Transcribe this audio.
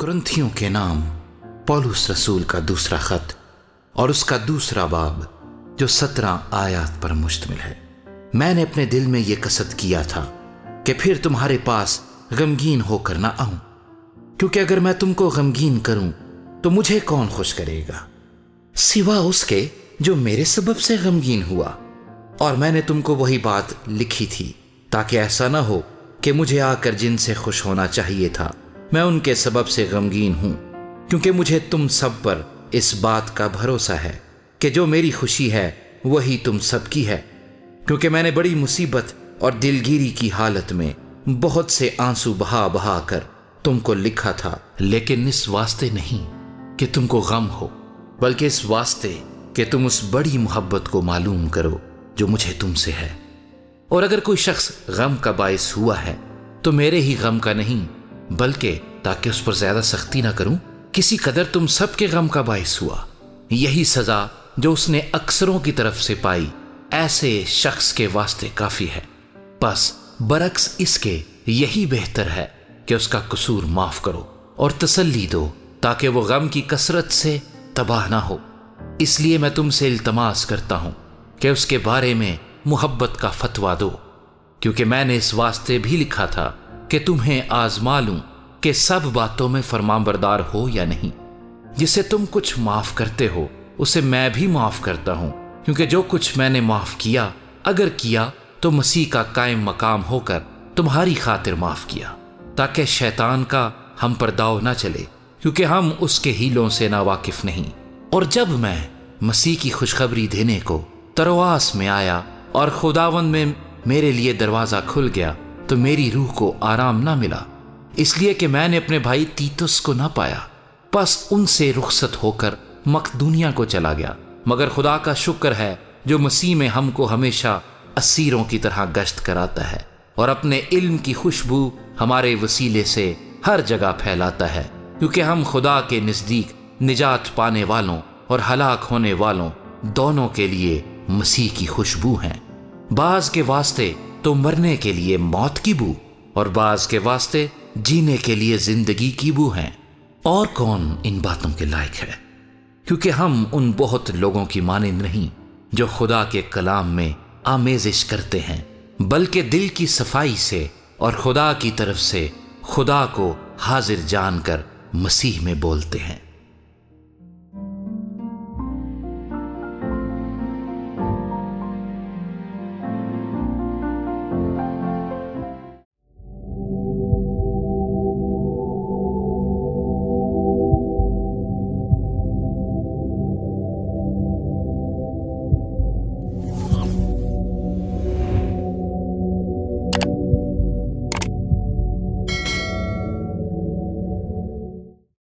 कुरिन्थियों के नाम पौलुस रसूल का दूसरा खत और उसका दूसरा बाब जो 17 आयत पर मुश्तमिल है। मैंने अपने दिल में यह कसद किया था कि फिर तुम्हारे पास गमगीन होकर ना आऊं, क्योंकि अगर मैं तुमको गमगीन करूं तो मुझे कौन खुश करेगा सिवा उसके जो मेरे सबब से गमगीन हुआ। और मैंने तुमको वही बात लिखी थी ताकि ऐसा ना हो कि मुझे आकर जिनसे खुश होना चाहिए था मैं उनके सबब से गमगीन हूं, क्योंकि मुझे तुम सब पर इस बात का भरोसा है कि जो मेरी खुशी है वही तुम सबकी है। क्योंकि मैंने बड़ी मुसीबत और दिलगीरी की हालत में बहुत से आंसू बहा बहा कर तुमको लिखा था, लेकिन इस वास्ते नहीं कि तुमको गम हो, बल्कि इस वास्ते कि तुम उस बड़ी मोहब्बत को मालूम करो जो मुझे तुमसे है। और अगर कोई शख्स गम का बायस हुआ है तो मेरे ही गम का नहीं, बल्कि ताकि उस पर ज्यादा सख्ती ना करूं, किसी कदर तुम सबके गम का बायस हुआ। यही सजा जो उसने अक्सरों की तरफ से पाई ऐसे शख्स के वास्ते काफी है। बस बरक्स इसके यही बेहतर है कि उसका कसूर माफ करो और तसल्ली दो ताकि वो गम की कसरत से तबाह ना हो। इसलिए मैं तुमसे इल्तमास करता हूं कि उसके बारे में मुहब्बत का फतवा दो, क्योंकि मैंने इस वास्ते भी लिखा था कि तुम्हें आजमा लूं कि सब बातों में फरमाबरदार हो या नहीं। जिसे तुम कुछ माफ करते हो उसे मैं भी माफ करता हूं, क्योंकि जो कुछ मैंने माफ किया अगर किया तो मसीह का कायम मकाम होकर तुम्हारी खातिर माफ किया, ताकि शैतान का हम पर दाव ना चले, क्योंकि हम उसके हीलों से ना वाकिफ नहीं। और जब मैं मसीह की खुशखबरी देने को तरवास में आया और खुदावंद में मेरे लिए दरवाजा खुल गया तो मेरी रूह को आराम ना मिला, इसलिए कि मैंने अपने भाई तीतुस को ना पाया। बस उनसे रुखसत होकर मकदूनिया को चला गया। मगर खुदा का शुक्र है जो मसीह में हमको हमेशा असीरों की तरह गश्त कराता है और अपने इल्म की खुशबू हमारे वसीले से हर जगह फैलाता है, क्योंकि हम खुदा के नजदीक निजात पाने वालों और हलाक होने वालों दोनों के लिए मसीह की खुशबू हैं। बाज के वास्ते तो मरने के लिए मौत की बू और बाज के वास्ते जीने के लिए जिंदगी की बू हैं। और कौन इन बातों के लायक है? क्योंकि हम उन बहुत लोगों की मानिंद नहीं जो खुदा के कलाम में आमेजिश करते हैं, बल्कि दिल की सफाई से और खुदा की तरफ से खुदा को हाजिर जानकर मसीह में बोलते हैं।